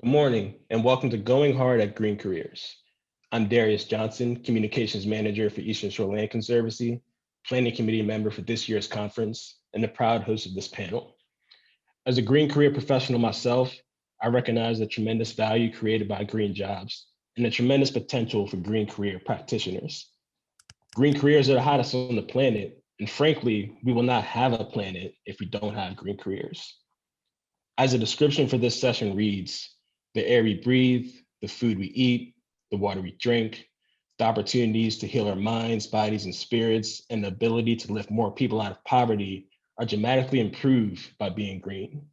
Good morning and welcome to Going Hard at Green Careers. I'm Darius Johnson, Communications Manager for Eastern Shore Land Conservancy, Planning Committee member for this year's conference, and the proud host of this panel. As a green career professional myself, I recognize the tremendous value created by green jobs and the tremendous potential for green career practitioners. Green careers are the hottest on the planet, and frankly, we will not have a planet if we don't have green careers. As the description for this session reads, the air we breathe, the food we eat, the water we drink, the opportunities to heal our minds, bodies, and spirits, and the ability to lift more people out of poverty are dramatically improved by being green.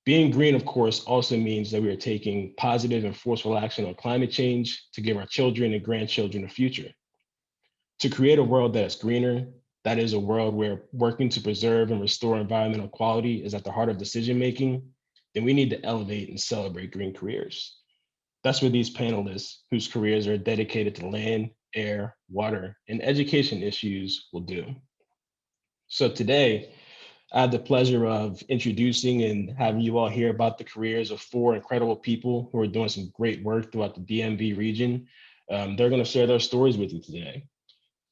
Being green, of course, also means that we are taking positive and forceful action on climate change to give our children and grandchildren a future. To create a world that is greener, that is a world where working to preserve and restore environmental quality is at the heart of decision making, then we need to elevate and celebrate green careers. That's what these panelists, whose careers are dedicated to land, air, water, and education issues, will do. So today, I have the pleasure of introducing and having you all hear about the careers of four incredible people who are doing some great work throughout the DMV region. They're going to share their stories with you today.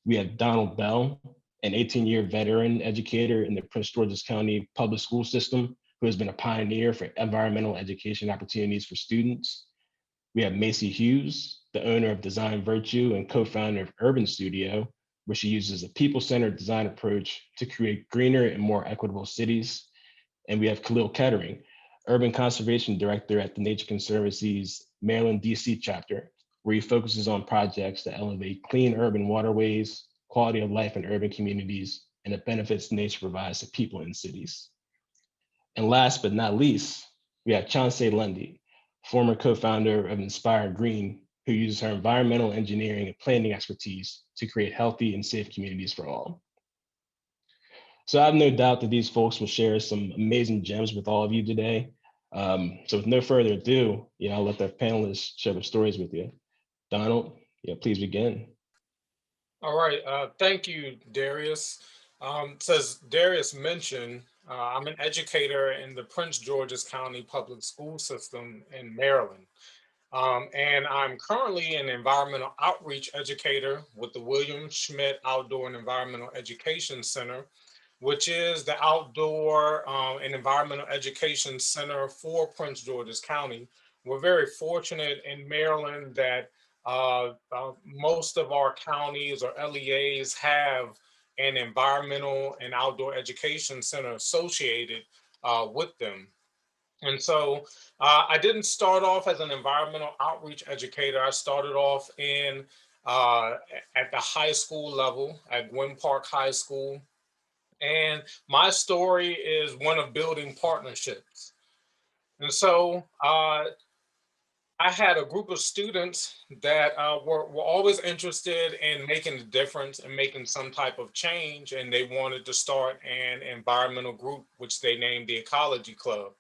We have Donald Belle, an 18-year veteran educator in the Prince George's County public school system, who has been a pioneer for environmental education opportunities for students. We have Maisie Hughes, the owner of Design Virtue and co-founder of Urban Studio, where she uses a people-centered design approach to create greener and more equitable cities. And we have Kahlil Kettering, Urban Conservation Director at the Nature Conservancy's Maryland, DC chapter, where he focuses on projects that elevate clean urban waterways, quality of life in urban communities, and the benefits nature provides to people in cities. And last but not least, we have Chanceé Lundy, former co-founder of Nspiregreen, who uses her environmental engineering and planning expertise to create healthy and safe communities for all. So I have no doubt that these folks will share some amazing gems with all of you today. So with no further ado, I'll let the panelists share their stories with you. Donald, please begin. All right, thank you, Darius. As Darius mentioned, I'm an educator in the Prince George's County public school system in Maryland. And I'm currently an environmental outreach educator with the William Schmidt Outdoor and Environmental Education Center, which is the outdoor and environmental education center for Prince George's County. We're very fortunate in Maryland that most of our counties or LEAs have an environmental and outdoor education center associated with them. And so I didn't start off as an environmental outreach educator. I started off in at the high school level at Gwynn Park High School. And my story is one of building partnerships. And so I had a group of students that were always interested in making a difference and making some type of change. And they wanted to start an environmental group, which they named the Ecology Club.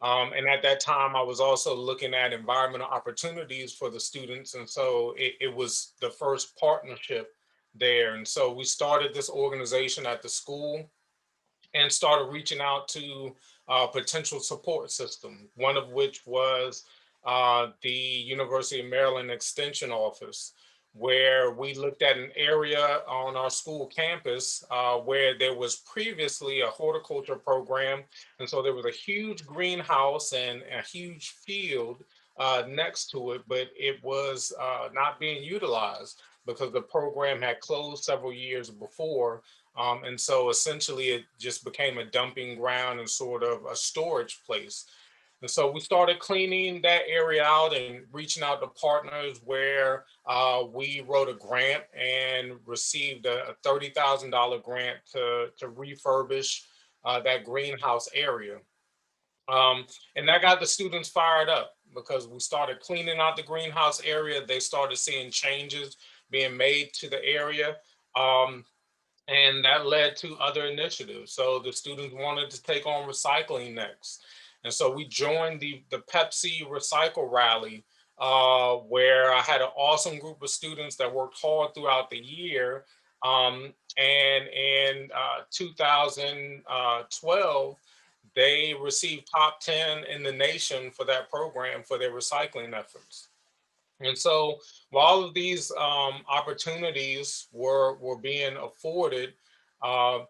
And at that time, I was also looking at environmental opportunities for the students. And so it was the first partnership there. And so we started this organization at the school and started reaching out to potential support system, one of which was the University of Maryland Extension Office, where we looked at an area on our school campus where there was previously a horticulture program. And so there was a huge greenhouse and a huge field next to it, but it was not being utilized because the program had closed several years before. And so essentially it just became a dumping ground and sort of a storage place. And so we started cleaning that area out and reaching out to partners where we wrote a grant and received a $30,000 grant to refurbish that greenhouse area. And that got the students fired up because we started cleaning out the greenhouse area. They started seeing changes being made to the area. And that led to other initiatives. So the students wanted to take on recycling next. And so we joined the Pepsi Recycle Rally, where I had an awesome group of students that worked hard throughout the year. And in 2012, they received top 10 in the nation for that program for their recycling efforts. And so while all of these opportunities were being afforded, uh,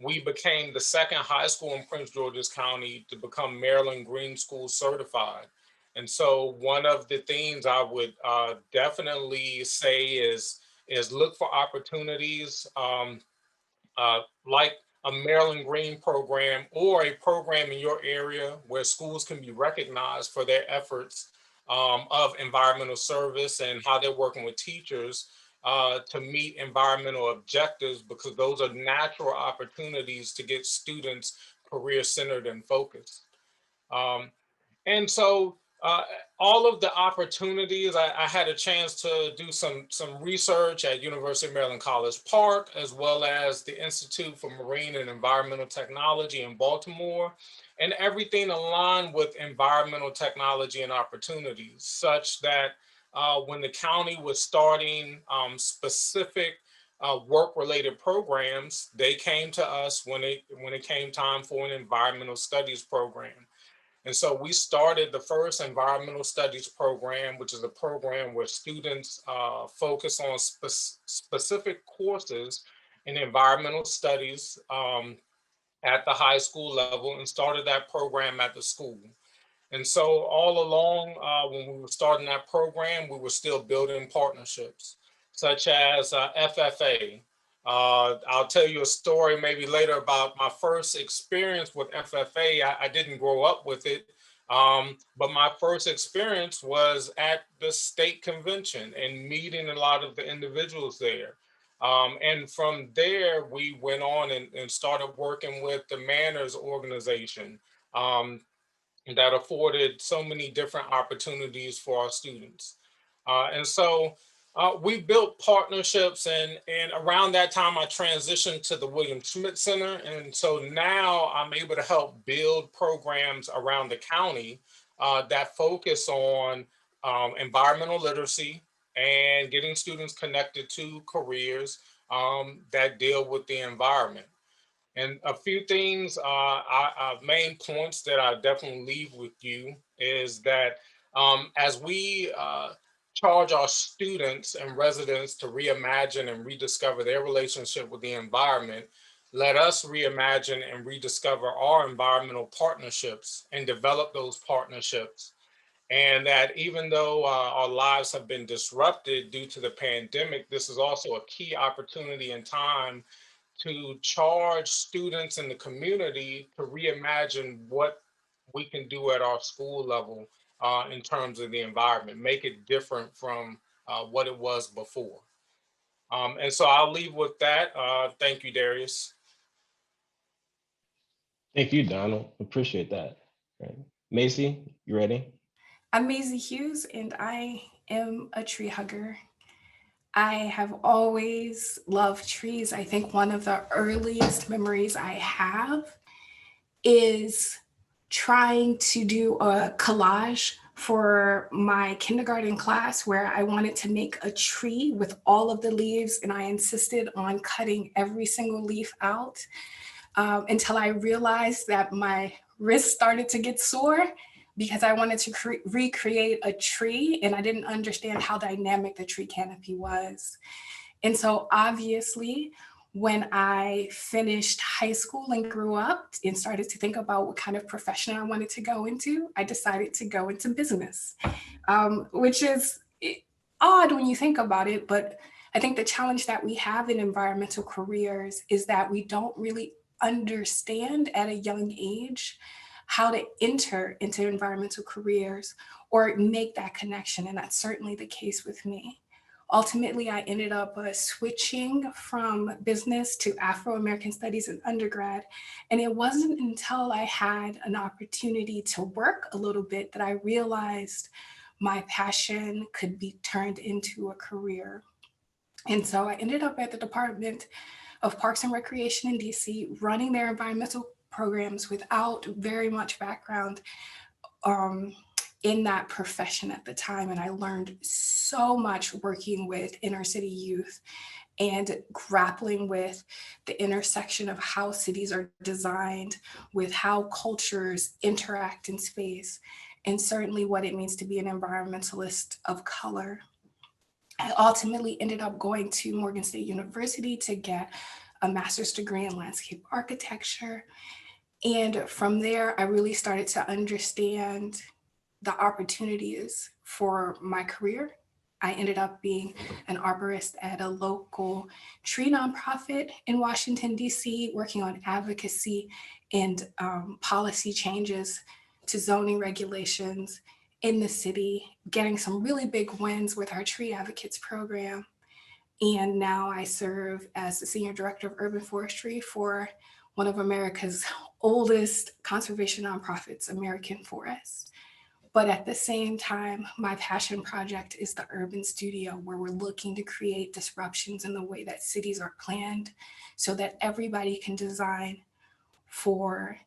we became the second high school in Prince George's County to become Maryland Green School certified. And so one of the things I would definitely say is look for opportunities like a Maryland Green program or a program in your area where schools can be recognized for their efforts of environmental service and how they're working with teachers to meet environmental objectives, because those are natural opportunities to get students career-centered and focused. Um, and so all of the opportunities, I had a chance to do some research at University of Maryland College Park, as well as the Institute for Marine and Environmental Technology in Baltimore. And everything aligned with environmental technology and opportunities, such that when the county was starting specific work-related programs, they came to us when it came time for an environmental studies program. And so we started the first environmental studies program, which is a program where students focus on specific courses in environmental studies at the high school level, and started that program at the school. And so all along, when we were starting that program, we were still building partnerships, such as FFA. I'll tell you a story maybe later about my first experience with FFA. I didn't grow up with it, but my first experience was at the state convention and meeting a lot of the individuals there. And from there, we went on and started working with the Manners organization. That afforded so many different opportunities for our students. And so we built partnerships, and around that time I transitioned to the William Schmidt Center. And so now I'm able to help build programs around the county that focus on environmental literacy and getting students connected to careers that deal with the environment. And a few things, main points that I definitely leave with you is that as we charge our students and residents to reimagine and rediscover their relationship with the environment, let us reimagine and rediscover our environmental partnerships and develop those partnerships. And that even though our lives have been disrupted due to the pandemic, this is also a key opportunity and time to charge students in the community to reimagine what we can do at our school level in terms of the environment, make it different from what it was before. And so I'll leave with that. Thank you, Darius. Thank you, Donald. Appreciate that. Right. Maisie, you ready? I'm Maisie Hughes, and I am a tree hugger. I have always loved trees. I think one of the earliest memories I have is trying to do a collage for my kindergarten class where I wanted to make a tree with all of the leaves, and I insisted on cutting every single leaf out until I realized that my wrist started to get sore because I wanted to recreate a tree, and I didn't understand how dynamic the tree canopy was. And so obviously, when I finished high school and grew up and started to think about what kind of profession I wanted to go into, I decided to go into business, which is odd when you think about it. But I think the challenge that we have in environmental careers is that we don't really understand at a young age how to enter into environmental careers or make that connection. And that's certainly the case with me. Ultimately, I ended up switching from business to Afro-American studies in undergrad. And it wasn't until I had an opportunity to work a little bit that I realized my passion could be turned into a career. And so I ended up at the Department of Parks and Recreation in DC, running their environmental programs without very much background in that profession at the time. And I learned so much working with inner city youth and grappling with the intersection of how cities are designed with how cultures interact in space, and certainly what it means to be an environmentalist of color. I ultimately ended up going to Morgan State University to get a master's degree in landscape architecture. And from there, I really started to understand the opportunities for my career. I ended up being an arborist at a local tree nonprofit in Washington, D.C., working on advocacy and policy changes to zoning regulations in the city, getting some really big wins with our Tree Advocates program. And now I serve as the Senior Director of Urban Forestry for one of America's oldest conservation nonprofits, American Forest. But at the same time, my passion project is the Urban Studio, where we're looking to create disruptions in the way that cities are planned so that everybody can design for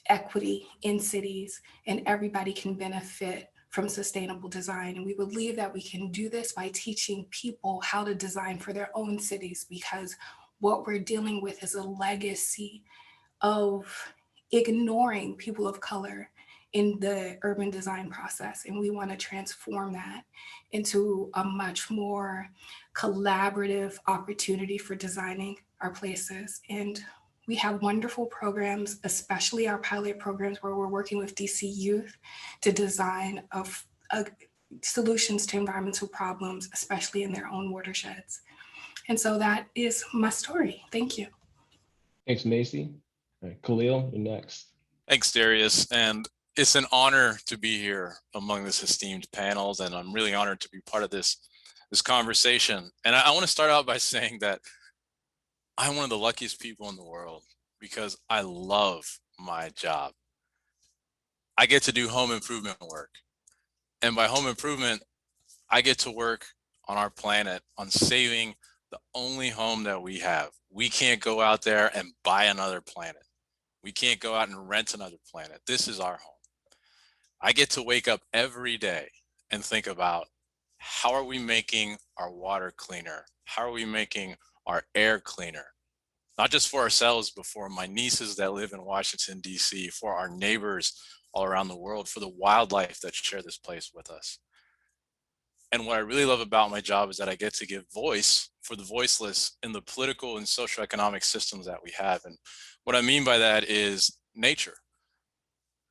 equity in cities and everybody can benefit from sustainable design. And we believe that we can do this by teaching people how to design for their own cities, because what we're dealing with is a legacy of ignoring people of color in the urban design process. And we want to transform that into a much more collaborative opportunity for designing our places. And we have wonderful programs, especially our pilot programs where we're working with DC youth to design solutions to environmental problems, especially in their own watersheds. And so that is my story. Thank you. Thanks, Maisie. All right, Kahlil, you're next. Thanks, Darius. And it's an honor to be here among this esteemed panels, and I'm really honored to be part of this conversation. And I want to start out by saying that I'm one of the luckiest people in the world because I love my job. I get to do home improvement work. And by home improvement, I get to work on our planet on saving the only home that we have. We can't go out there and buy another planet. We can't go out and rent another planet. This is our home. I get to wake up every day and think about, how are we making our water cleaner? How are we making our air cleaner? Not just for ourselves, but for my nieces that live in Washington, D.C., for our neighbors all around the world, for the wildlife that share this place with us. And what I really love about my job is that I get to give voice for the voiceless in the political and socioeconomic systems that we have. And what I mean by that is nature.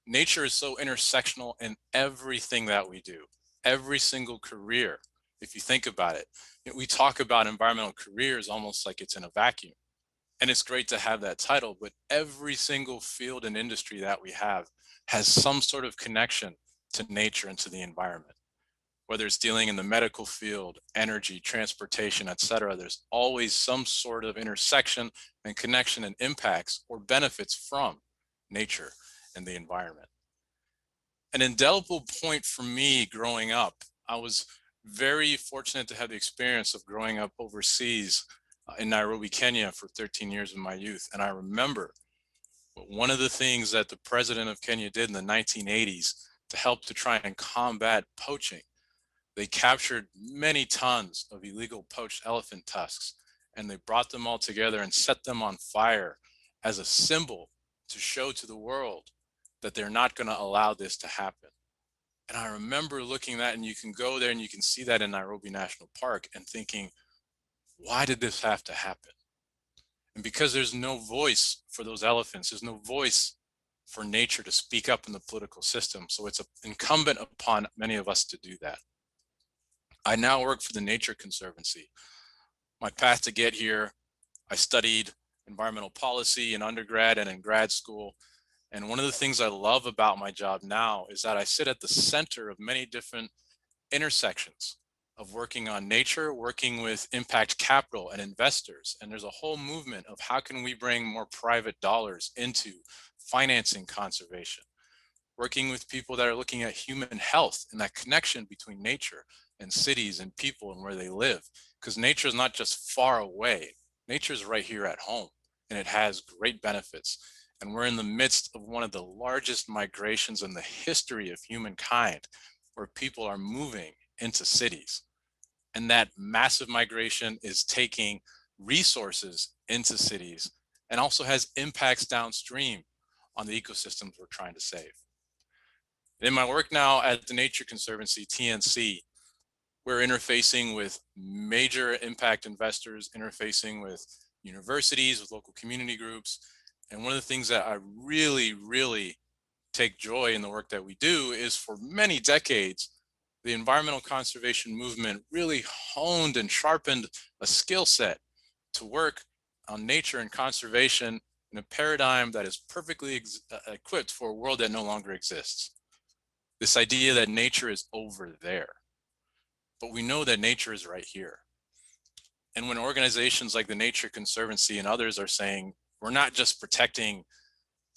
Nature is so intersectional in everything that we do, every single career. If you think about it, we talk about environmental careers almost like it's in a vacuum. And it's great to have that title, but every single field and industry that we have has some sort of connection to nature and to the environment. Whether it's dealing in the medical field, energy, transportation, et cetera, there's always some sort of intersection and connection and impacts or benefits from nature and the environment. An indelible point for me growing up, I was very fortunate to have the experience of growing up overseas in Nairobi, Kenya for 13 years of my youth. And I remember one of the things that the president of Kenya did in the 1980s to help to try and combat poaching. They captured many tons of illegal poached elephant tusks, and they brought them all together and set them on fire as a symbol to show to the world that they're not going to allow this to happen. And I remember looking at that, and you can go there and you can see that in Nairobi National Park and thinking, why did this have to happen? And because there's no voice for those elephants, there's no voice for nature to speak up in the political system. So it's incumbent upon many of us to do that. I now work for the Nature Conservancy. My path to get here, I studied environmental policy in undergrad and in grad school. And one of the things I love about my job now is that I sit at the center of many different intersections of working on nature, working with impact capital and investors. And there's a whole movement of how can we bring more private dollars into financing conservation, working with people that are looking at human health and that connection between nature and cities and people and where they live. Because nature is not just far away, nature is right here at home, and it has great benefits. And we're in the midst of one of the largest migrations in the history of humankind, where people are moving into cities. And that massive migration is taking resources into cities and also has impacts downstream on the ecosystems we're trying to save. In my work now at the Nature Conservancy, TNC, we're interfacing with major impact investors, interfacing with universities, with local community groups. And one of the things that I really take joy in the work that we do is, for many decades, the environmental conservation movement really honed and sharpened a skill set to work on nature and conservation in a paradigm that is perfectly equipped for a world that no longer exists. This idea that nature is over there, but we know that nature is right here. And when organizations like the Nature Conservancy and others are saying, we're not just protecting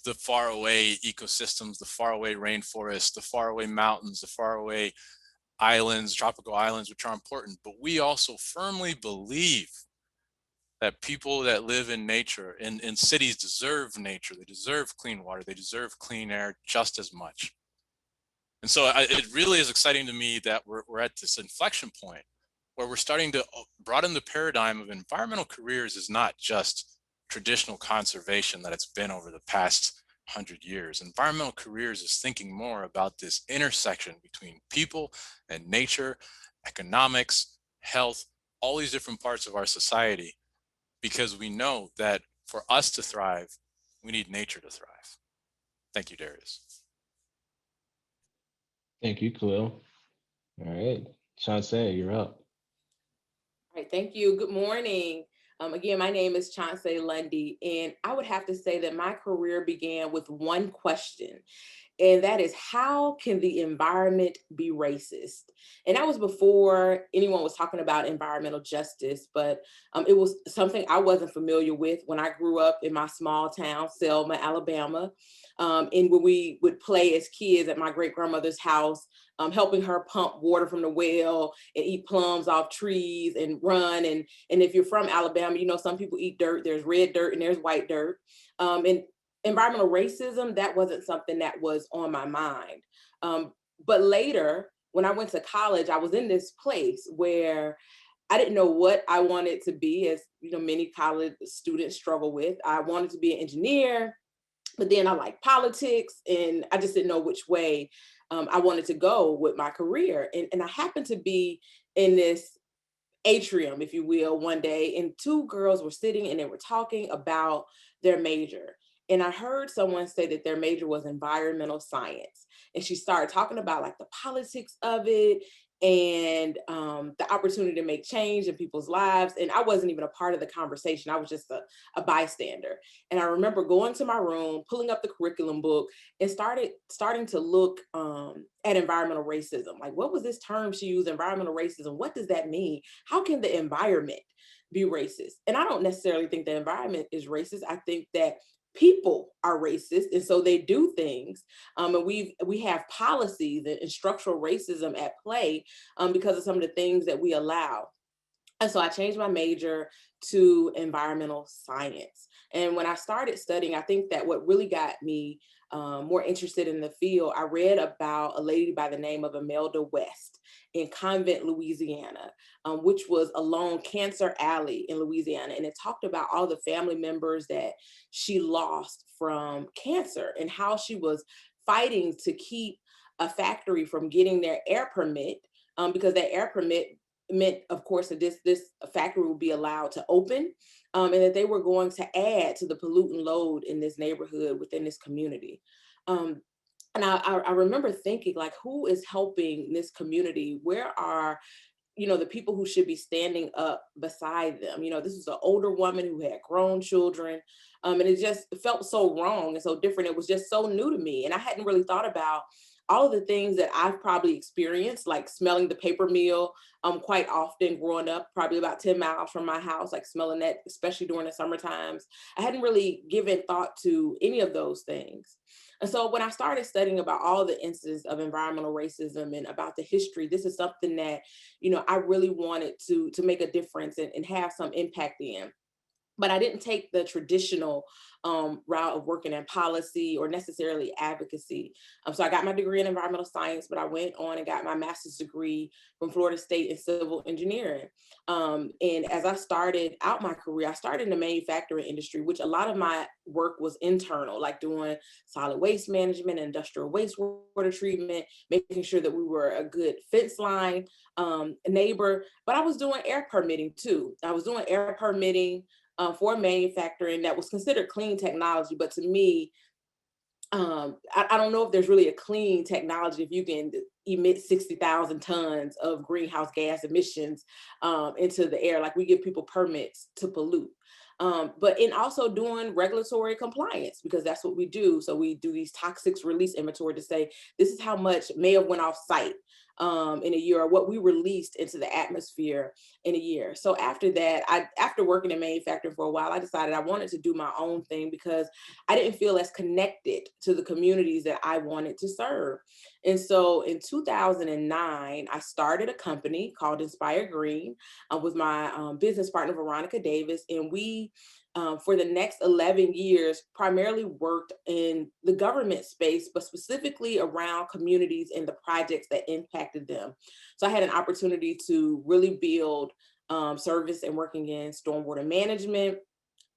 the faraway ecosystems, the faraway rainforests, the faraway mountains, the faraway islands, tropical islands, which are important, but we also firmly believe that people that live in nature, in cities, deserve nature. They deserve clean water. They deserve clean air just as much. And so it really is exciting to me that we're at this inflection point where we're starting to broaden the paradigm of environmental careers is not just traditional conservation that it's been over the past 100 years. Environmental careers is thinking more about this intersection between people and nature, economics, health, all these different parts of our society, because we know that for us to thrive, we need nature to thrive. Thank you, Darius. Thank you, Kahlil. All right, Chanceé, you're up. All right, thank you. Good morning. Again, my name is Chanceé Lundy, and I would have to say that my career began with one question, and that is, how can the environment be racist? And that was before anyone was talking about environmental justice, but it was something I wasn't familiar with when I grew up in my small town, Selma, Alabama. And when we would play as kids at my great grandmother's house, helping her pump water from the well and eat plums off trees and run. And if you're from Alabama, you know, some people eat dirt. There's red dirt and there's white dirt. And environmental racism, that wasn't something that was on my mind. But later, when I went to college, I was in this place where I didn't know what I wanted to be, as you know, many college students struggle with. I wanted to be an engineer, but then I like politics, and I just didn't know which way I wanted to go with my career. And I happened to be in this atrium, if you will, one day, and two girls were sitting and they were talking about their major. And I heard someone say that their major was environmental science. And she started talking about like the politics of it and the opportunity to make change in people's lives. And I wasn't even a part of the conversation. I was just a bystander. And I remember going to my room, pulling up the curriculum book, and starting to look at environmental racism. Like, what was this term she used, environmental racism? What does that mean? How can the environment be racist? And I don't necessarily think the environment is racist. I think that people are racist, and so they do things, and we have policies and structural racism at play because of some of the things that we allow. And so I changed my major to environmental science. And when I started studying, I think that what really got me more interested in the field, I read about a lady by the name of Imelda West in Convent, Louisiana, which was along Cancer Alley in Louisiana. And it talked about all the family members that she lost from cancer and how she was fighting to keep a factory from getting their air permit, because that air permit meant, of course, that this factory would be allowed to open, and that they were going to add to the pollutant load in this neighborhood within this community. And I remember thinking, like, who is helping this community? Where are, you know, the people who should be standing up beside them? You know, this is an older woman who had grown children, and it just felt so wrong and so different. It was just so new to me, and I hadn't really thought about all of the things that I've probably experienced, like smelling the paper mill quite often growing up, probably about 10 miles from my house, like smelling that, especially during the summer times. I hadn't really given thought to any of those things. And so when I started studying about all the incidents of environmental racism and about the history, this is something that, you know, I really wanted to make a difference and have some impact in. but I didn't take the traditional route of working in policy or necessarily advocacy. So I got my degree in environmental science, but I went on and got my master's degree from Florida State in civil engineering. And as I started out my career, I started in the manufacturing industry, which a lot of my work was internal, like doing solid waste management, industrial wastewater treatment, making sure that we were a good fence line neighbor. But I was doing air permitting too. I was doing air permitting for manufacturing that was considered clean technology. But to me, I don't know if there's really a clean technology if you can emit 60,000 tons of greenhouse gas emissions into the air. Like, we give people permits to pollute. But in also doing regulatory compliance, because that's what we do. So we do these toxics release inventory to say, this is how much may have went off site in a year, or what we released into the atmosphere in a year. So after that, after working in manufacturing for a while, I decided I wanted to do my own thing because I didn't feel as connected to the communities that I wanted to serve. And so in 2009, I started a company called Nspiregreen with my business partner, Veronica Davis. And we, for the next 11 years, primarily worked in the government space, but specifically around communities and the projects that impacted them. So I had an opportunity to really build service and working in stormwater management,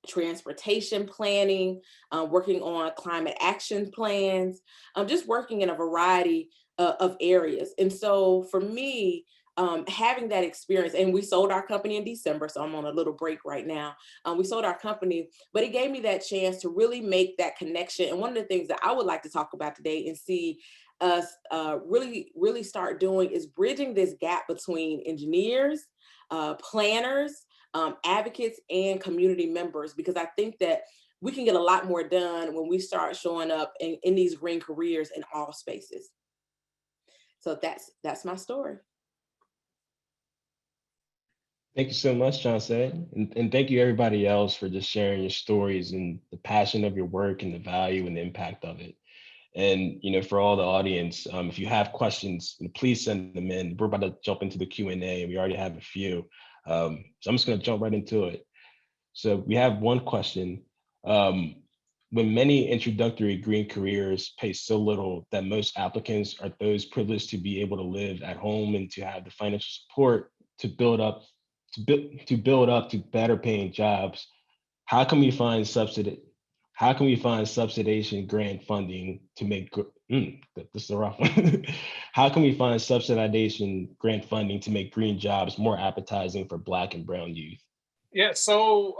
transportation planning, working on climate action plans, just working in a variety of areas. And so for me, having that experience, and we sold our company in December, so I'm on a little break right now. We sold our company, but it gave me that chance to really make that connection. And one of the things that I would like to talk about today and see us really start doing is bridging this gap between engineers, planners, advocates, and community members, because I think that we can get a lot more done when we start showing up in these green careers in all spaces. So that's my story. Thank you so much, Chanceé. And thank you everybody else for just sharing your stories and the passion of your work and the value and the impact of it. And for all the audience, if you have questions, please send them in. We're about to jump into the Q&A, and we already have a few. So I'm just going to jump right into it. So we have one question. When many introductory green careers pay so little that most applicants are those privileged to be able to live at home and to have the financial support to build up to better paying jobs, how can we find subsidization grant funding to make this is a rough one. How can we find subsidization grant funding to make green jobs more appetizing for Black and brown youth? Yeah, so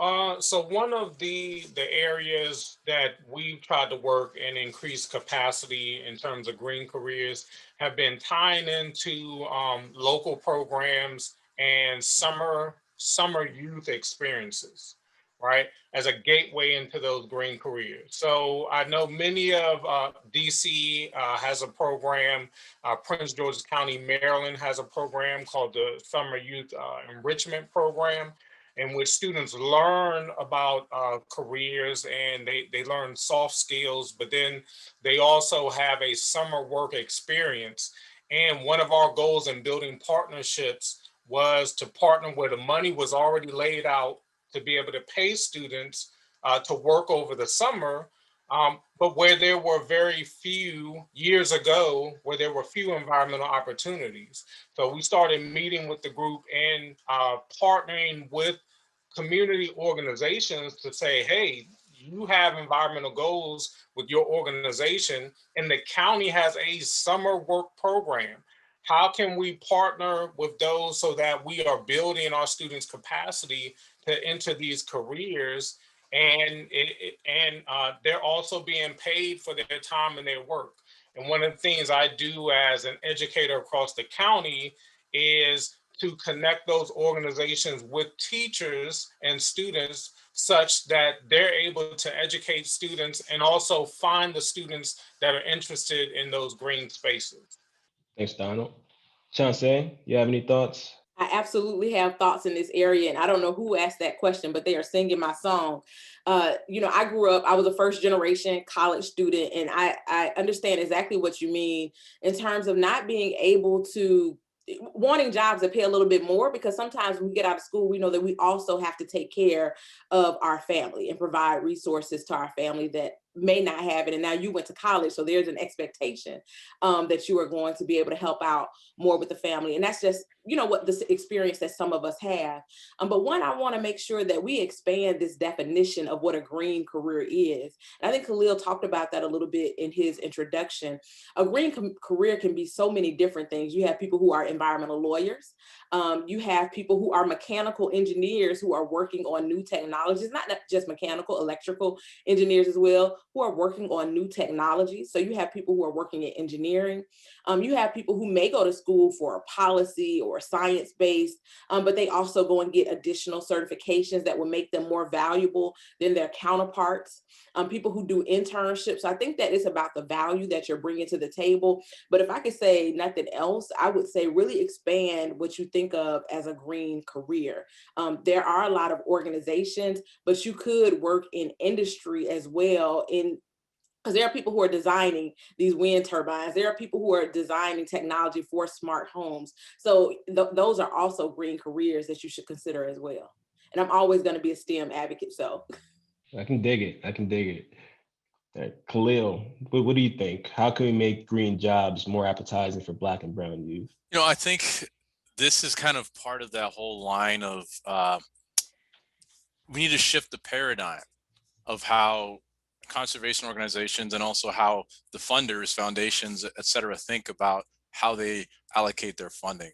one of the areas that we've tried to work and increase capacity in terms of green careers have been tying into local programs and summer youth experiences, right, as a gateway into those green careers. So I know many of DC has a program, Prince George's County, Maryland has a program called the Summer Youth Enrichment Program, in which students learn about careers and they learn soft skills, but then they also have a summer work experience. And one of our goals in building partnerships was to partner where the money was already laid out to be able to pay students to work over the summer, but where there were very few years ago, where there were few environmental opportunities. So we started meeting with the group and partnering with community organizations to say, hey, you have environmental goals with your organization, and the county has a summer work program. How can we partner with those so that we are building our students' capacity to enter these careers, and they're also being paid for their time and their work? And one of the things I do as an educator across the county is to connect those organizations with teachers and students such that they're able to educate students and also find the students that are interested in those green spaces. Thanks, Donald. Chanceé, you have any thoughts? I absolutely have thoughts in this area, and I don't know who asked that question, but they are singing my song. I grew up, I was a first generation college student, and I understand exactly what you mean in terms of not being able to wanting jobs that pay a little bit more, because sometimes when we get out of school, we know that we also have to take care of our family and provide resources to our family that may not have it. And now you went to college, so there's an expectation that you are going to be able to help out more with the family. And that's just, what this experience that some of us have. But one, I want to make sure that we expand this definition of what a green career is. And I think Kahlil talked about that a little bit in his introduction. A green career can be so many different things. You have people who are environmental lawyers. You have people who are mechanical engineers who are working on new technologies, not just mechanical, electrical engineers as well, who are working on new technologies. So you have people who are working in engineering. You have people who may go to school for a policy or science-based, but they also go and get additional certifications that will make them more valuable than their counterparts. People who do internships. So I think that it's about the value that you're bringing to the table. But if I could say nothing else, I would say really expand what you think of as a green career. There are a lot of organizations, but you could work in industry as well, because there are people who are designing these wind turbines. There are people who are designing technology for smart homes. So those are also green careers that you should consider as well. And I'm always going to be a STEM advocate, so. I can dig it. All right, Kahlil, what do you think? How can we make green jobs more appetizing for Black and brown youth? I think this is kind of part of that whole line of we need to shift the paradigm of how conservation organizations and also how the funders, foundations, et cetera, think about how they allocate their funding.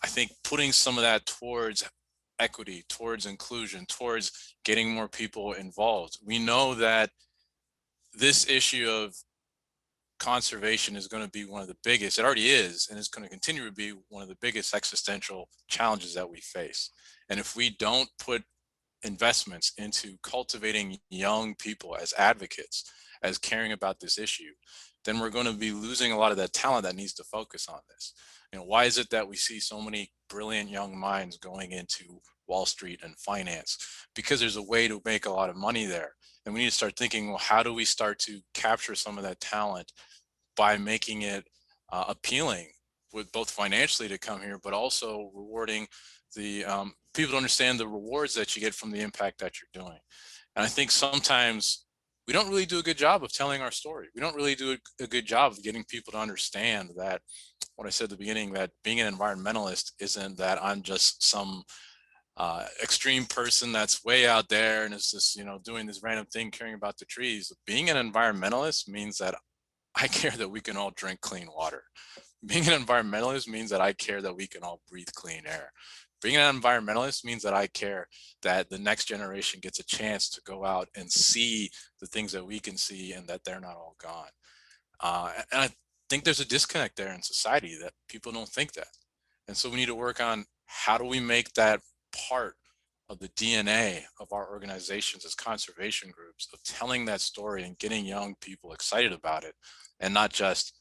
I think putting some of that towards equity, towards inclusion, towards getting more people involved. We know that this issue of conservation is going to be one of the biggest, it already is, and it's going to continue to be one of the biggest existential challenges that we face. And if we don't put investments into cultivating young people as advocates, as caring about this issue, then we're going to be losing a lot of that talent that needs to focus on this. Why is it that we see so many brilliant young minds going into Wall Street and finance? Because there's a way to make a lot of money there. And we need to start thinking, well, how do we start to capture some of that talent by making it appealing, with both financially to come here, but also rewarding the people to understand the rewards that you get from the impact that you're doing. And I think sometimes we don't really do a good job of telling our story. We don't really do a good job of getting people to understand that what I said at the beginning, that being an environmentalist isn't that I'm just some extreme person that's way out there and is just, doing this random thing, caring about the trees. Being an environmentalist means that I care that we can all drink clean water. Being an environmentalist means that I care that we can all breathe clean air. Being an environmentalist means that I care that the next generation gets a chance to go out and see the things that we can see and that they're not all gone. And I think there's a disconnect there in society that people don't think that. And so we need to work on how do we make that part of the DNA of our organizations as conservation groups, of telling that story and getting young people excited about it, and not just,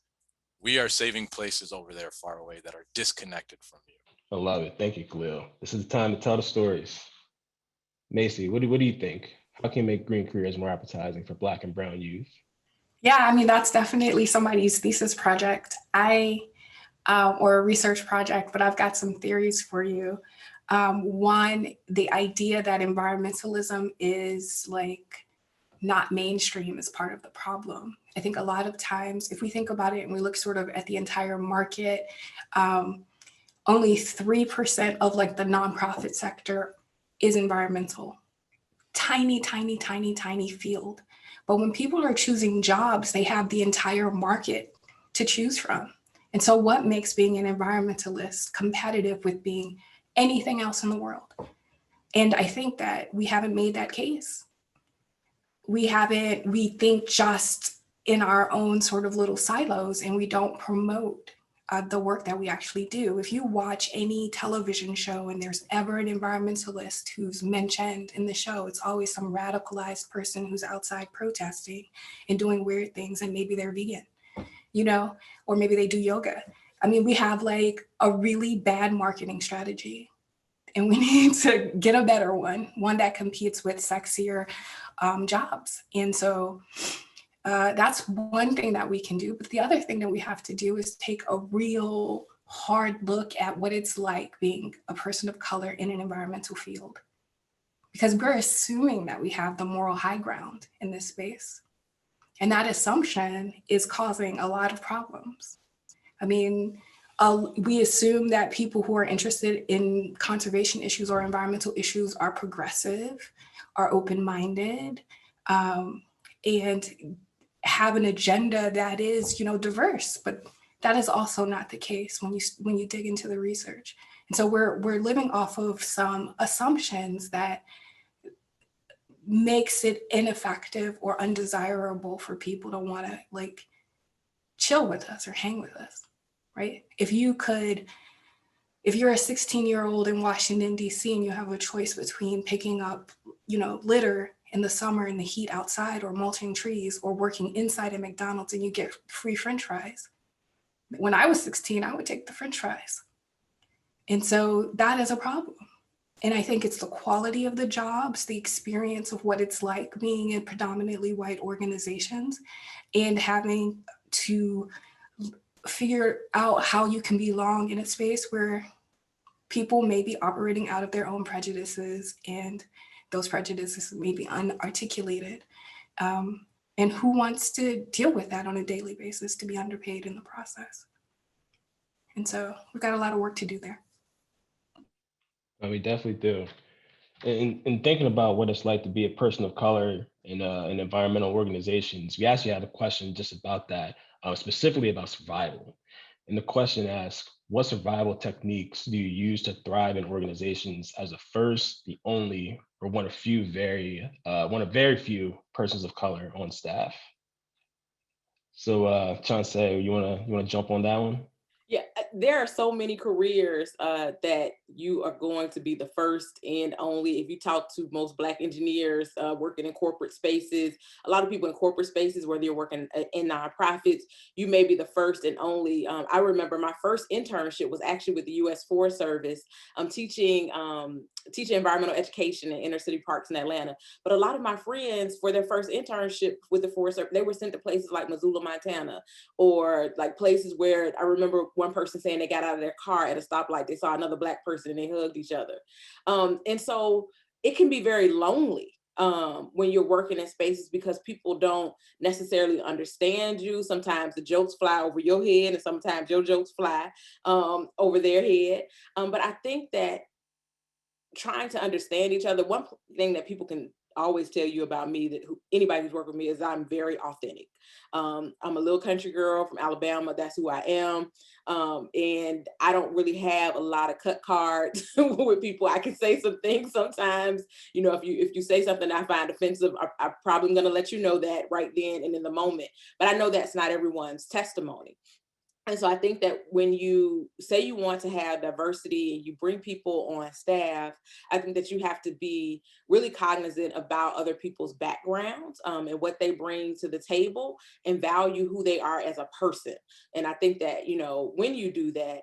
we are saving places over there far away that are disconnected from you. I love it. Thank you, Kahlil. This is the time to tell the stories. Maisie, what do you think? How can you make green careers more appetizing for Black and brown youth? Yeah, that's definitely somebody's thesis project. Or a research project, but I've got some theories for you. One, the idea that environmentalism is not mainstream is part of the problem. I think a lot of times, if we think about it and we look sort of at the entire market, only 3% of the nonprofit sector is environmental. Tiny, tiny, tiny, tiny field. But when people are choosing jobs, they have the entire market to choose from. And so what makes being an environmentalist competitive with being anything else in the world? And I think that we haven't made that case. We think just in our own sort of little silos, and we don't promote the work that we actually do. If you watch any television show and there's ever an environmentalist who's mentioned in the show, it's always some radicalized person who's outside protesting and doing weird things, and maybe they're vegan, or maybe they do yoga. We have a really bad marketing strategy, and we need to get a better one that competes with sexier jobs. And so that's one thing that we can do. But the other thing that we have to do is take a real hard look at what it's like being a person of color in an environmental field, because we're assuming that we have the moral high ground in this space. And that assumption is causing a lot of problems. I mean, we assume that people who are interested in conservation issues or environmental issues are progressive, are open-minded, and have an agenda that is, diverse. But that is also not the case when you dig into the research. And so we're living off of some assumptions that makes it ineffective or undesirable for people to want to like chill with us or hang with us, right? If you're a 16-year-old in Washington, D.C., and you have a choice between picking up, litter in the summer in the heat outside, or mulching trees, or working inside at McDonald's and you get free French fries. When I was 16, I would take the French fries. And so that is a problem. And I think it's the quality of the jobs, the experience of what it's like being in predominantly white organizations, and having to figure out how you can belong in a space where people may be operating out of their own prejudices, and those prejudices may be unarticulated. And who wants to deal with that on a daily basis, to be underpaid in the process? And so we've got a lot of work to do there. We definitely do. In thinking about what it's like to be a person of color in environmental organizations, we actually had a question just about that, specifically about survival. And the question asks, what survival techniques do you use to thrive in organizations as a first, the only, or one of very few persons of color on staff? So, Chanceé, you wanna jump on that one? Yeah, there are so many careers that you are going to be the first and only. If you talk to most Black engineers working in corporate spaces, a lot of people in corporate spaces, whether you're working in nonprofits, you may be the first and only. I remember my first internship was actually with the U.S. Forest Service. I'm teaching environmental education in inner city parks in Atlanta. But a lot of my friends, for their first internship with the Forest Service, they were sent to places like Missoula, Montana, or like places where I remember one person saying they got out of their car at a stoplight, they saw another Black person and they hugged each other. And so it can be very lonely when you're working in spaces because people don't necessarily understand you. Sometimes the jokes fly over your head and sometimes your jokes fly over their head. But I think that trying to understand each other, one thing that people can always tell you about me, that anybody who's worked with me, is I'm very authentic. I'm a little country girl from Alabama. That's who I am. And I don't really have a lot of cut cards with people. I can say some things sometimes, if you say something I find offensive, I'm probably going to let you know that right then and in the moment. But I know that's not everyone's testimony. And so I think that when you say you want to have diversity and you bring people on staff, I think that you have to be really cognizant about other people's backgrounds and what they bring to the table, and value who they are as a person. And I think that, when you do that,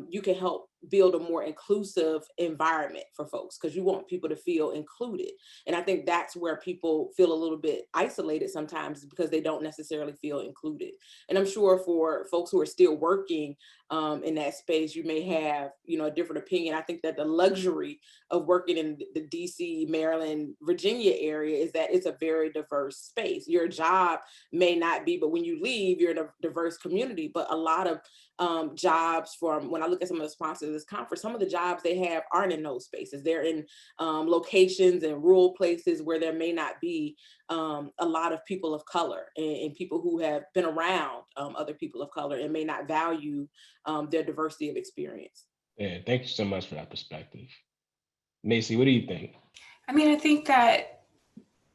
you can help build a more inclusive environment for folks, because you want people to feel included. And I think that's where people feel a little bit isolated sometimes, because they don't necessarily feel included. And I'm sure for folks who are still working in that space, you may have, a different opinion. I think that the luxury of working in the DC, Maryland, Virginia area is that it's a very diverse space. Your job may not be, but when you leave, you're in a diverse community. But a lot of jobs, from when I look at some of the sponsors of this conference, some of the jobs they have aren't in those spaces. They're in locations and rural places where there may not be a lot of people of color and people who have been around other people of color and may not value their diversity of experience. Yeah, thank you so much for that perspective. Maisie, what do you think? I mean, I think that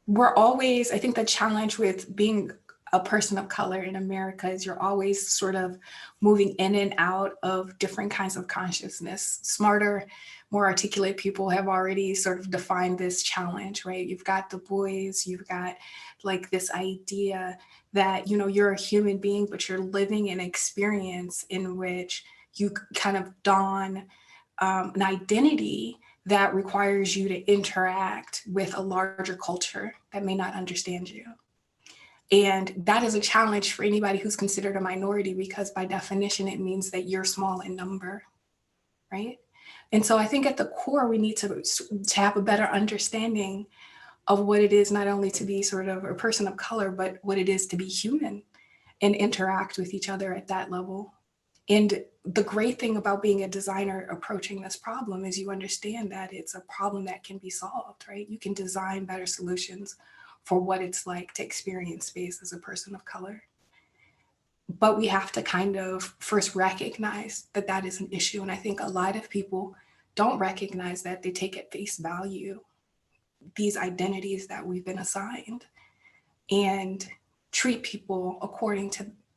I think the challenge with being a person of color in America is you're always sort of moving in and out of different kinds of consciousness. Smarter, more articulate people have already sort of defined this challenge, right? You've got the boys, you've got like this idea that, you're a human being, but you're living an experience in which you kind of don an identity that requires you to interact with a larger culture that may not understand you. And that is a challenge for anybody who's considered a minority, because by definition, it means that you're small in number, right? And so I think at the core, we need to have a better understanding of what it is, not only to be sort of a person of color, but what it is to be human and interact with each other at that level. And the great thing about being a designer approaching this problem is you understand that it's a problem that can be solved, right? You can design better solutions for what it's like to experience space as a person of color. But we have to kind of first recognize that that is an issue. And I think a lot of people don't recognize that. They take at face value these identities that we've been assigned and treat people according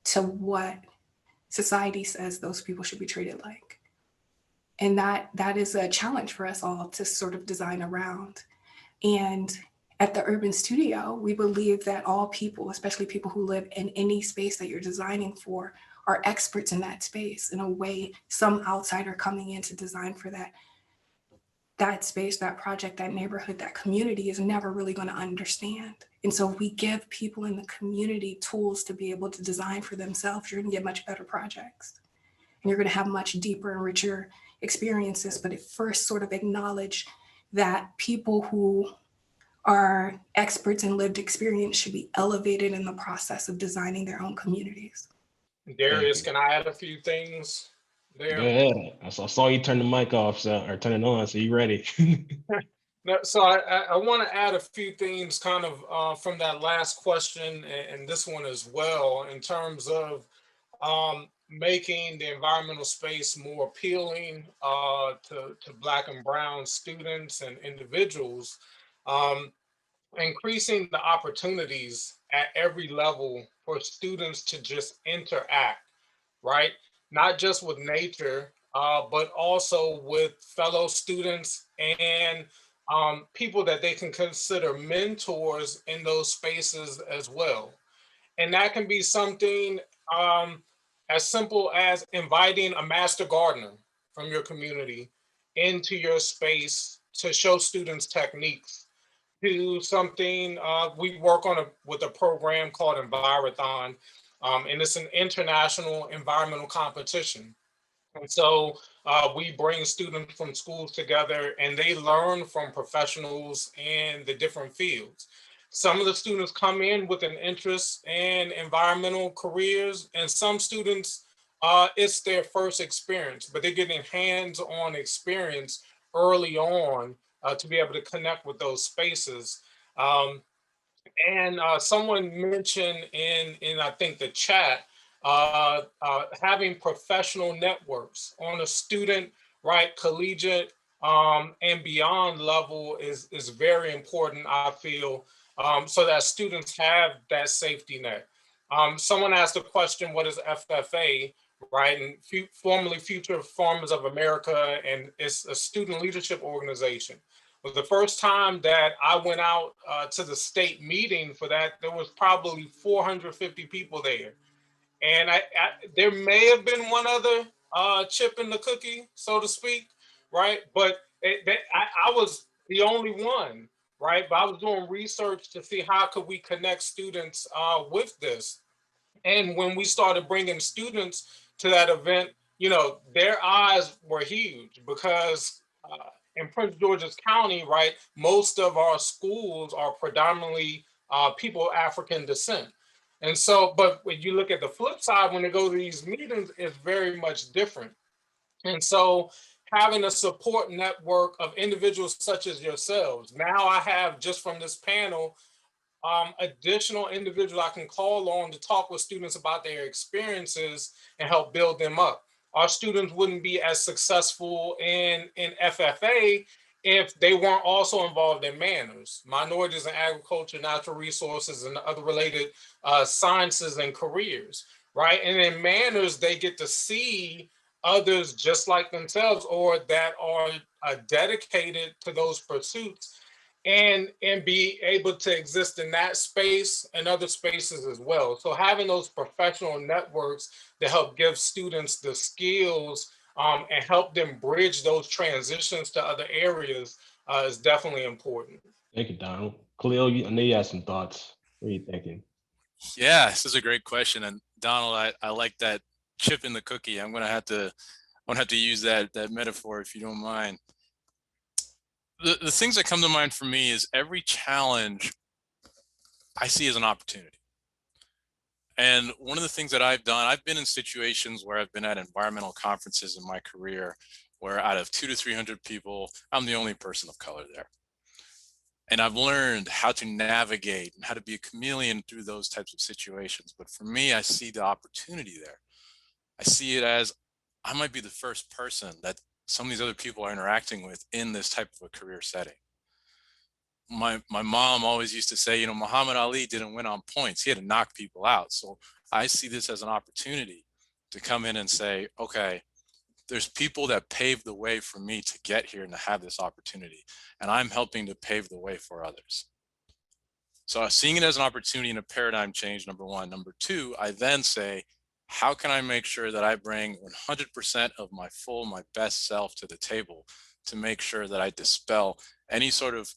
to what society says those people should be treated like. And that is a challenge for us all to sort of design around. And at the Urban Studio, we believe that all people, especially people who live in any space that you're designing for, are experts in that space in a way some outsider coming in to design for that space, that project, that neighborhood, that community is never really going to understand. And so we give people in the community tools to be able to design for themselves. You're going to get much better projects and you're going to have much deeper and richer experiences. But it first sort of acknowledge that people who are experts in lived experience should be elevated in the process of designing their own communities. Darius, can I add a few things there? Go ahead. I saw you turn the mic off, or turn it on, so you ready. So I want to add a few things kind of from that last question and this one as well, in terms of making the environmental space more appealing to Black and Brown students and individuals. Increasing the opportunities at every level for students to just interact, right? Not just with nature, but also with fellow students and people that they can consider mentors in those spaces as well. And that can be something as simple as inviting a master gardener from your community into your space to show students techniques, to something we work on with a program called Envirothon, and it's an international environmental competition. And so we bring students from schools together and they learn from professionals in the different fields. Some of the students come in with an interest in environmental careers, and some students, it's their first experience, but they're getting hands-on experience early on to be able to connect with those spaces. And someone mentioned in I think the chat, having professional networks on a student, right, collegiate and beyond level is very important, I feel, so that students have that safety net. Someone asked a question, what is FFA, right? And formerly Future Farmers of America, and it's a student leadership organization. But the first time that I went out to the state meeting for that, there was probably 450 people there. And there may have been one other chip in the cookie, so to speak, right? But I was the only one, right? But I was doing research to see how could we connect students with this. And when we started bringing students to that event, you know, their eyes were huge because in Prince George's County, right, most of our schools are predominantly people of African descent. And so, but when you look at the flip side, when they go to these meetings, it's very much different. And so having a support network of individuals such as yourselves, now I have just from this panel, additional individuals I can call on to talk with students about their experiences and help build them up. Our students wouldn't be as successful in FFA if they weren't also involved in manners, minorities in agriculture, natural resources, and other related sciences and careers, right? And in manners, they get to see others just like themselves or that are dedicated to those pursuits and be able to exist in that space and other spaces as well. So having those professional networks to help give students the skills and help them bridge those transitions to other areas is definitely important. Thank you, Donald. Kahlil, I know you have some thoughts. What are you thinking? Yeah, this is a great question. And Donald, I like that chip in the cookie. I'm gonna have to use that metaphor if you don't mind. The things that come to mind for me is every challenge I see as an opportunity. And one of the things that I've done, I've been in situations where I've been at environmental conferences in my career where out of 200 to 300 people, I'm the only person of color there. And I've learned how to navigate and how to be a chameleon through those types of situations. But for me, I see the opportunity there. I see it as I might be the first person that some of these other people are interacting with in this type of a career setting. My mom always used to say, Muhammad Ali didn't win on points. He had to knock people out. So I see this as an opportunity to come in and say, okay, there's people that paved the way for me to get here and to have this opportunity. And I'm helping to pave the way for others. So seeing it as an opportunity and a paradigm change, number one. Number two, I then say, how can I make sure that I bring 100% of my best self to the table to make sure that I dispel any sort of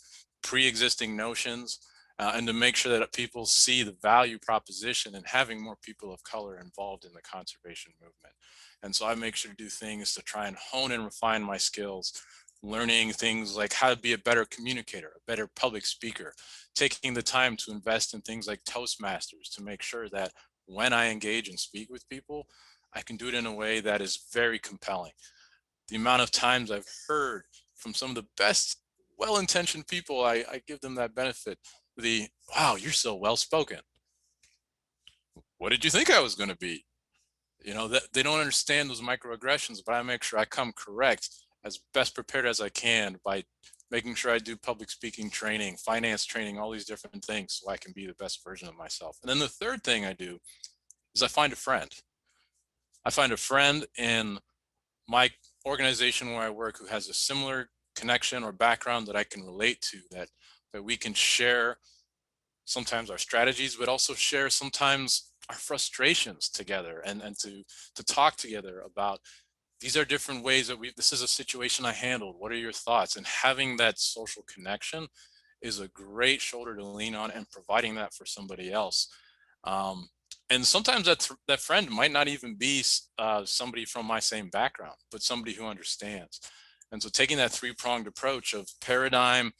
pre-existing notions and to make sure that people see the value proposition and having more people of color involved in the conservation movement. And so I make sure to do things to try and hone and refine my skills, learning things like how to be a better communicator, a better public speaker, taking the time to invest in things like Toastmasters to make sure that when I engage and speak with people, I can do it in a way that is very compelling. The amount of times I've heard from some of the best well-intentioned people, I give them that benefit. Wow, you're so well-spoken. What did you think I was going to be? That they don't understand those microaggressions, but I make sure I come correct as best prepared as I can by making sure I do public speaking training, finance training, all these different things so I can be the best version of myself. And then the third thing I do is I find a friend. I find a friend in my organization where I work who has a similar connection or background that I can relate to, that we can share sometimes our strategies, but also share sometimes our frustrations together and to talk together about these are different ways that this is a situation I handled. What are your thoughts? And having that social connection is a great shoulder to lean on and providing that for somebody else. And sometimes that friend might not even be somebody from my same background, but somebody who understands. And so taking that three-pronged approach of paradigm,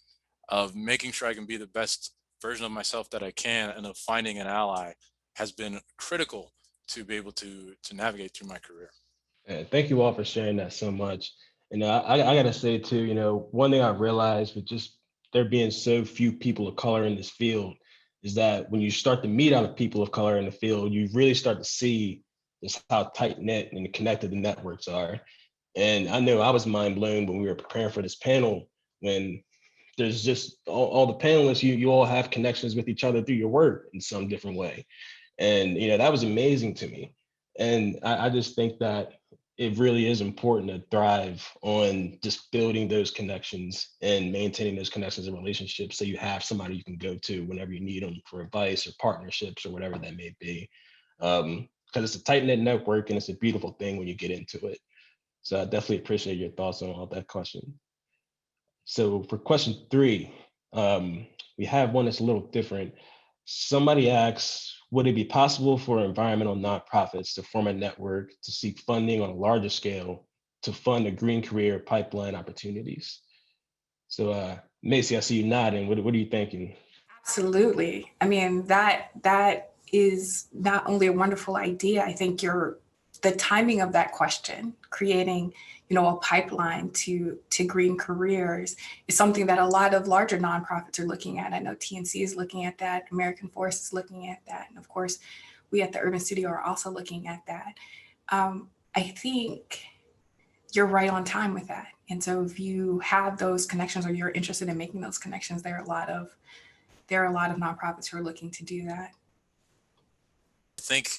of making sure I can be the best version of myself that I can, and of finding an ally has been critical to be able to navigate through my career. And thank you all for sharing that so much. And I got to say too, one thing I've realized with just there being so few people of color in this field is that when you start to meet other people of color in the field, you really start to see just how tight knit and connected the networks are. And I know I was mind blown when we were preparing for this panel when there's just all the panelists, you all have connections with each other through your work in some different way. And that was amazing to me. And I just think that it really is important to thrive on just building those connections and maintaining those connections and relationships so you have somebody you can go to whenever you need them for advice or partnerships or whatever that may be. Because it's a tight-knit network and it's a beautiful thing when you get into it. So I definitely appreciate your thoughts on all that question. So for question 3, we have one that's a little different. Somebody asks, would it be possible for environmental nonprofits to form a network to seek funding on a larger scale to fund a green career pipeline opportunities? So Maisie, I see you nodding. What are you thinking? Absolutely. I mean, that is not only a wonderful idea. I think the timing of that question, creating, a pipeline to green careers, is something that a lot of larger nonprofits are looking at. I know TNC is looking at that, American Forest is looking at that, and of course, we at the Urban Studio are also looking at that. I think you're right on time with that. And so if you have those connections or you're interested in making those connections, there are a lot of nonprofits who are looking to do that. I think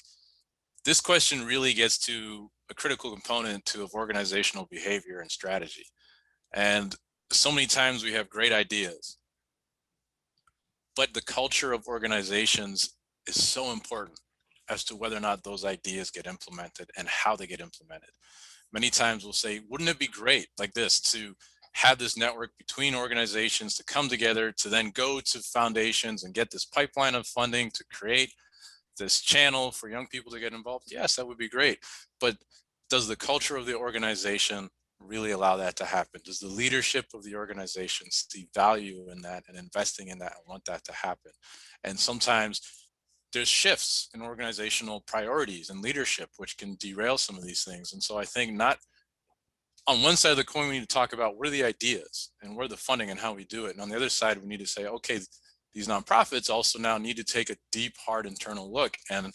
this question really gets to a critical component of organizational behavior and strategy. And so many times we have great ideas, but the culture of organizations is so important as to whether or not those ideas get implemented and how they get implemented. Many times we'll say, wouldn't it be great like this to have this network between organizations to come together to then go to foundations and get this pipeline of funding to create this channel for young people to get involved, yes, that would be great. But does the culture of the organization really allow that to happen? Does the leadership of the organization see value in that and investing in that and want that to happen? And sometimes there's shifts in organizational priorities and leadership, which can derail some of these things. And so I think not on one side of the coin, we need to talk about what are the ideas and where the funding and how we do it. And on the other side, we need to say, okay, these nonprofits also now need to take a deep, hard internal look and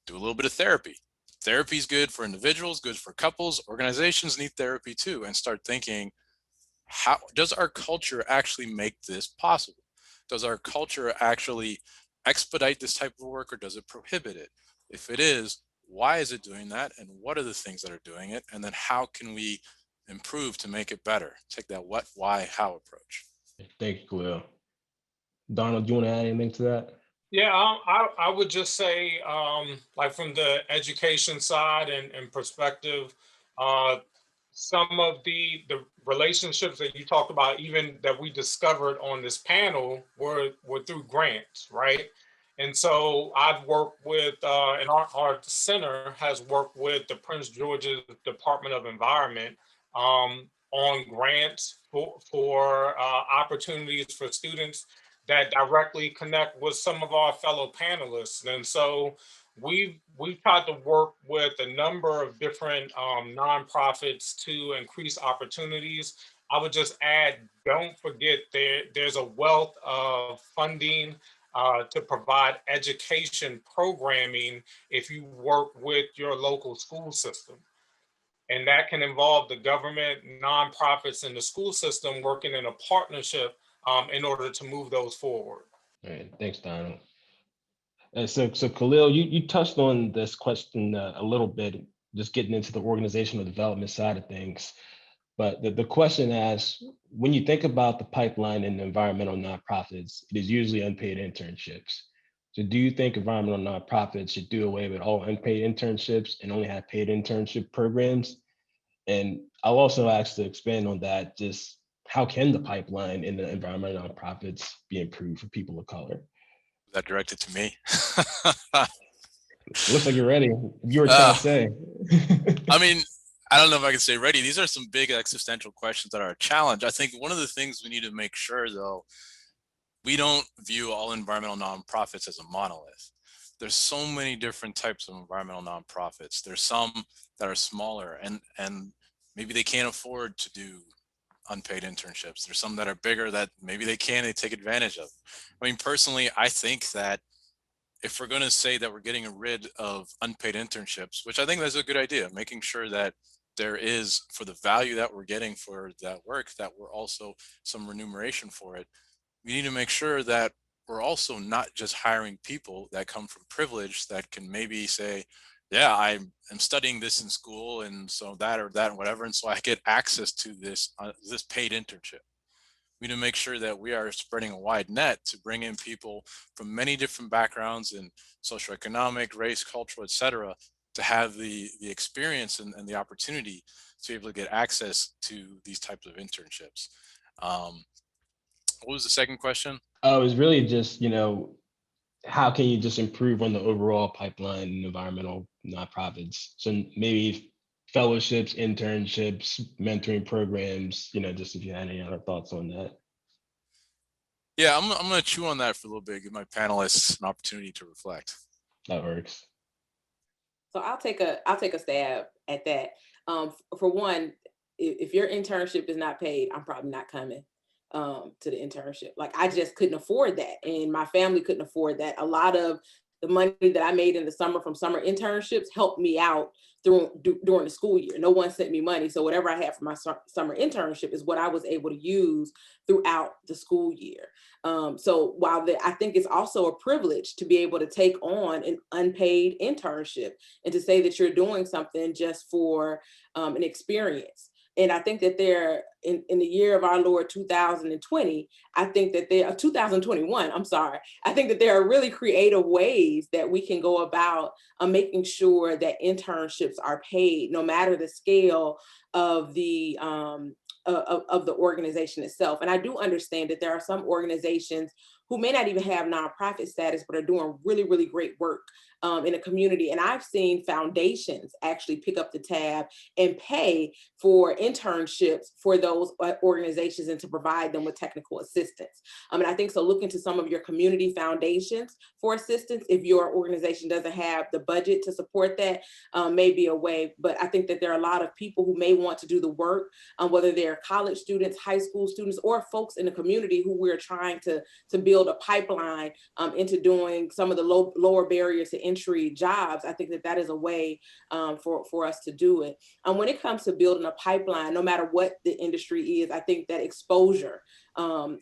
do a little bit of therapy. Therapy is good for individuals, good for couples. Organizations need therapy too, and start thinking, how does our culture actually make this possible? Does our culture actually expedite this type of work, or does it prohibit it? If it is, why is it doing that? And what are the things that are doing it? And then how can we improve to make it better? Take that what, why, how approach. Thank you, Kahlil. Donald, do you want to add anything to that? Yeah, I would just say, like from the education side and perspective, some of the relationships that you talked about, even that we discovered on this panel, were through grants, right? And so I've worked with, and our center has worked with the Prince George's Department of Environment on grants for opportunities for students that directly connect with some of our fellow panelists. And so we've tried to work with a number of different nonprofits to increase opportunities. I would just add, don't forget there's a wealth of funding to provide education programming if you work with your local school system. And that can involve the government, nonprofits, and the school system working in a partnership in order to move those forward. All right, thanks, Donald. So Kahlil, you touched on this question a little bit, just getting into the organizational development side of things. But the question asks, when you think about the pipeline in environmental nonprofits, it is usually unpaid internships. So do you think environmental nonprofits should do away with all unpaid internships and only have paid internship programs? And I'll also ask to expand on that, just how can the pipeline in the environmental nonprofits be improved for people of color? Is that directed to me? It looks like you're ready. You were Chanceé. I mean, I don't know if I can say ready. These are some big existential questions that are a challenge. I think one of the things we need to make sure, though, we don't view all environmental nonprofits as a monolith. There's so many different types of environmental nonprofits. There's some that are smaller and maybe they can't afford to do unpaid internships. There's some that are bigger that maybe they take advantage of. I mean, personally, I think that if we're going to say that we're getting rid of unpaid internships, which I think that's a good idea, making sure that there is, for the value that we're getting for that work, that we're also some remuneration for it. We need to make sure that we're also not just hiring people that come from privilege that can maybe say, yeah, I'm studying this in school, and so that or that and whatever, and so I get access to this paid internship. We need to make sure that we are spreading a wide net to bring in people from many different backgrounds in socioeconomic, race, cultural, et cetera, to have the experience and the opportunity to be able to get access to these types of internships. What was the second question? It was really just, how can you just improve on the overall pipeline in environmental nonprofits? So maybe fellowships, internships, mentoring programs, just if you had any other thoughts on that. Yeah, I'm going to chew on that for a little bit, give my panelists an opportunity to reflect. That works. So I'll take a stab at that. For one, if your internship is not paid, I'm probably not coming to the internship. Like, I just couldn't afford that, and my family couldn't afford that. A lot of the money that I made in the summer from summer internships helped me out during the school year. No one sent me money, so whatever I had for my summer internship is what I was able to use throughout the school year. So while I think it's also a privilege to be able to take on an unpaid internship and to say that you're doing something just for an experience. And I think that in the year of our Lord 2020, I think that 2021, I'm sorry, I think that there are really creative ways that we can go about making sure that internships are paid, no matter the scale of the organization itself. And I do understand that there are some organizations who may not even have nonprofit status, but are doing really, really great work in a community. And I've seen foundations actually pick up the tab and pay for internships for those organizations and to provide them with technical assistance. And I think so look into some of your community foundations for assistance. If your organization doesn't have the budget to support that, may be a way. But I think that there are a lot of people who may want to do the work, whether they're college students, high school students, or folks in the community who we're trying to build a pipeline into doing some of the lower barriers to entry jobs. I think that that is a way for us to do it. When it comes to building a pipeline, no matter what the industry is, I think that exposure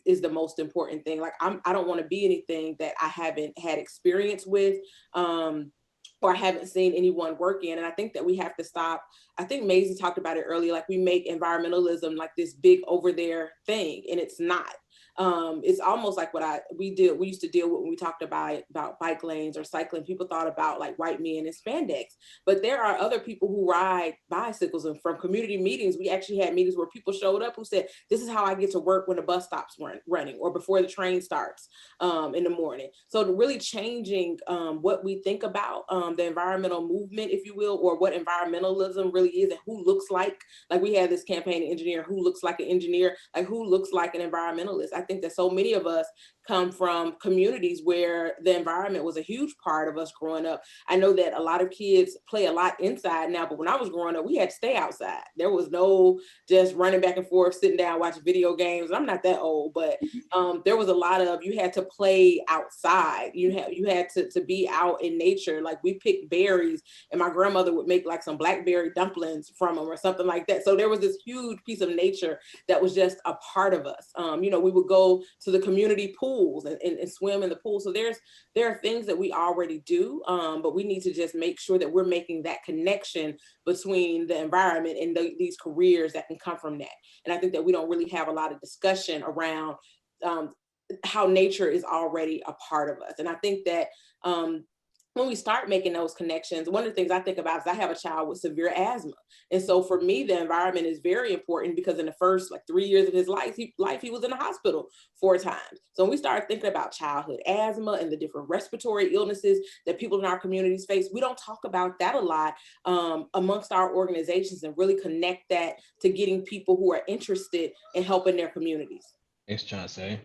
is the most important thing. Like I don't want to be anything that I haven't had experience with, or I haven't seen anyone work in. And I think that we have to stop. I think Maisie talked about it earlier, like we make environmentalism like this big over there thing, and it's not. It's almost like what we used to deal with when we talked about bike lanes or cycling. People thought about like white men in spandex, but there are other people who ride bicycles. And from community meetings, we actually had meetings where people showed up who said, this is how I get to work when the bus stops running or before the train starts in the morning. So really changing what we think about the environmental movement, if you will, or what environmentalism really is and who looks like we had this campaign engineer, who looks like an engineer, like who looks like an environmentalist. I think that so many of us come from communities where the environment was a huge part of us growing up. I know that a lot of kids play a lot inside now, but when I was growing up, we had to stay outside. There was no just running back and forth, sitting down, watching video games. I'm not that old, but there was a lot of, you had to play outside. You had to be out in nature. Like we picked berries and my grandmother would make like some blackberry dumplings from them or something like that. So there was this huge piece of nature that was just a part of us. We would go to the community pools and swim in the pool. So there are things that we already do, but we need to just make sure that we're making that connection between the environment and these careers that can come from that. And I think that we don't really have a lot of discussion around how nature is already a part of us. And I think that when we start making those connections, one of the things I think about is I have a child with severe asthma. And so for me, the environment is very important because in the first 3 years of his life, he was in the hospital 4 times. So when we start thinking about childhood asthma and the different respiratory illnesses that people in our communities face, we don't talk about that a lot amongst our organizations and really connect that to getting people who are interested in helping their communities. Thanks, Chanceé.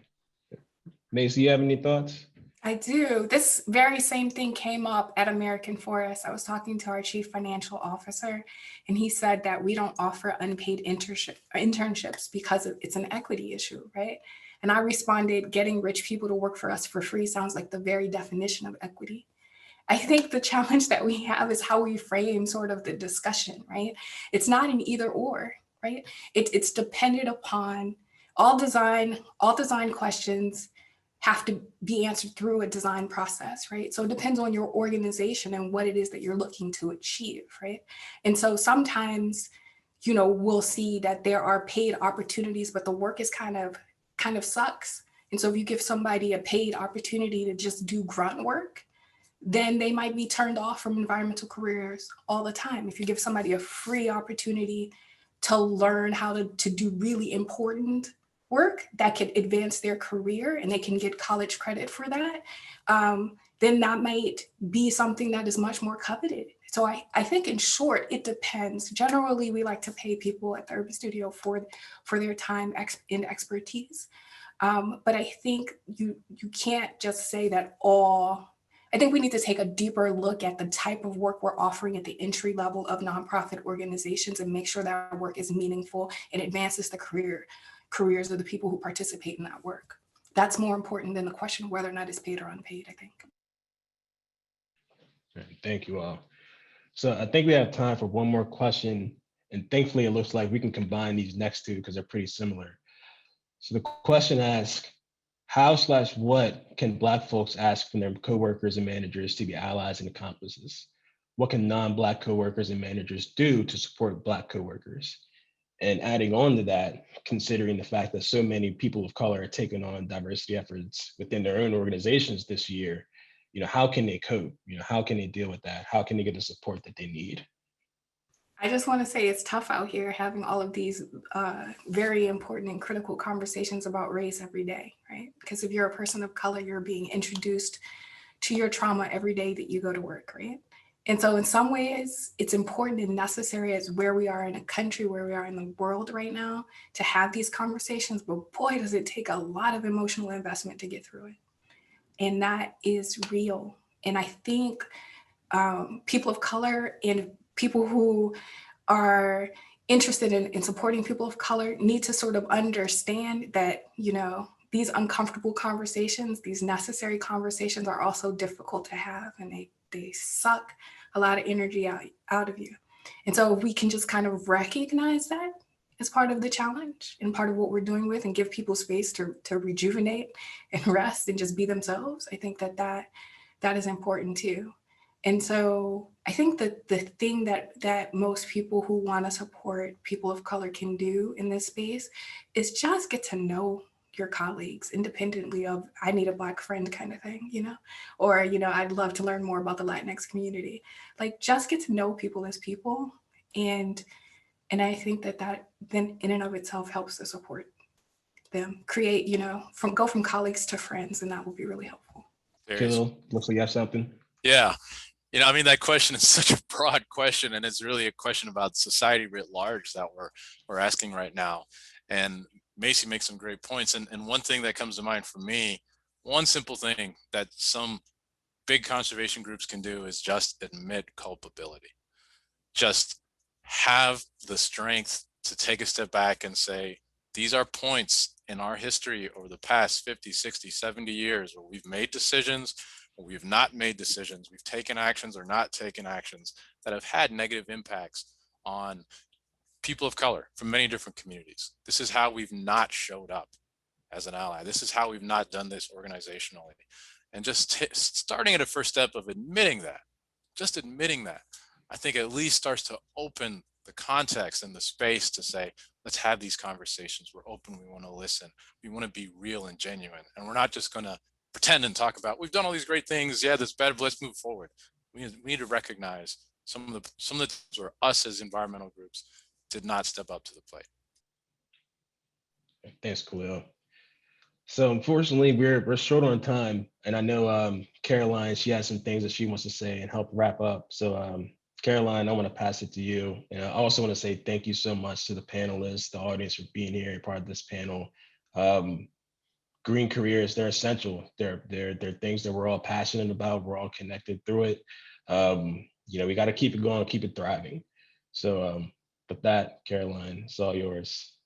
Maisie, you have any thoughts? I do. This very same thing came up at American Forest. I was talking to our chief financial officer, and he said that we don't offer unpaid internships because it's an equity issue, right? And I responded, getting rich people to work for us for free sounds like the very definition of equity. I think the challenge that we have is how we frame sort of the discussion, right? It's not an either or, right? It's dependent upon all design questions have to be answered through a design process, right? So it depends on your organization and what it is that you're looking to achieve, right? And so sometimes, we'll see that there are paid opportunities, but the work is kind of sucks. And so if you give somebody a paid opportunity to just do grunt work, then they might be turned off from environmental careers all the time. If you give somebody a free opportunity to learn how to do really important work that could advance their career and they can get college credit for that, then that might be something that is much more coveted. So I think in short, it depends. Generally, we like to pay people at the Urban Studio for their time and expertise. But I think you can't just say that I think we need to take a deeper look at the type of work we're offering at the entry level of nonprofit organizations and make sure that our work is meaningful and advances the careers of the people who participate in that work. That's more important than the question of whether or not it's paid or unpaid, I think. Thank you all. So I think we have time for one more question. And thankfully, it looks like we can combine these next two because they're pretty similar. So the question asks, how/what can Black folks ask from their coworkers and managers to be allies and accomplices? What can non-Black coworkers and managers do to support Black coworkers? And adding on to that, considering the fact that so many people of color are taking on diversity efforts within their own organizations this year, how can they cope? How can they deal with that? How can they get the support that they need? I just want to say it's tough out here having all of these very important and critical conversations about race every day, right? Because if you're a person of color, you're being introduced to your trauma every day that you go to work, right? And so in some ways, it's important and necessary as where we are in a country, where we are in the world right now, to have these conversations. But boy, does it take a lot of emotional investment to get through it. And that is real. And I think people of color and people who are interested in supporting people of color need to sort of understand that, you know, these uncomfortable conversations, these necessary conversations are also difficult to have, and they suck a lot of energy out of you. And so if we can just kind of recognize that as part of the challenge and part of what we're doing with, and give people space to rejuvenate and rest and just be themselves, I think that is important too. And so I think that the thing that most people who want to support people of color can do in this space is just get to know your colleagues independently of, I need a Black friend kind of thing, you know, or, you know, I'd love to learn more about the Latinx community. Like, just get to know people as people. And I think that then in and of itself helps to support them, create, you know, go from colleagues to friends, and that will be really helpful. Kahlil, looks like you have something. Yeah. You know, I mean, that question is such a broad question, and it's really a question about society writ large that we're asking right now. And Maisie makes some great points. And one thing that comes to mind for me, one simple thing that some big conservation groups can do is just admit culpability. Just have the strength to take a step back and say, these are points in our history over the past 50, 60, 70 years where we've made decisions, where we've not made decisions, we've taken actions or not taken actions that have had negative impacts on people of color from many different communities. This is how we've not showed up as an ally. This is how we've not done this organizationally. And just starting at a first step of admitting that, just admitting that, I think at least starts to open the context and the space to say, let's have these conversations. We're open, we want to listen, we want to be real and genuine. And we're not just going to pretend and talk about, we've done all these great things, yeah, that's bad, but let's move forward. We need to recognize some of the times where us as environmental groups did not step up to the plate. Thanks, Kahlil. So unfortunately, we're short on time, and I know Caroline, she has some things that she wants to say and help wrap up. So Caroline, I want to pass it to you. And I also want to say thank you so much to the panelists, the audience, for being here and part of this panel. Green careers, they're essential. They're things that we're all passionate about. We're all connected through it. You know, we got to keep it going, keep it thriving. So with that, Caroline, it's all yours.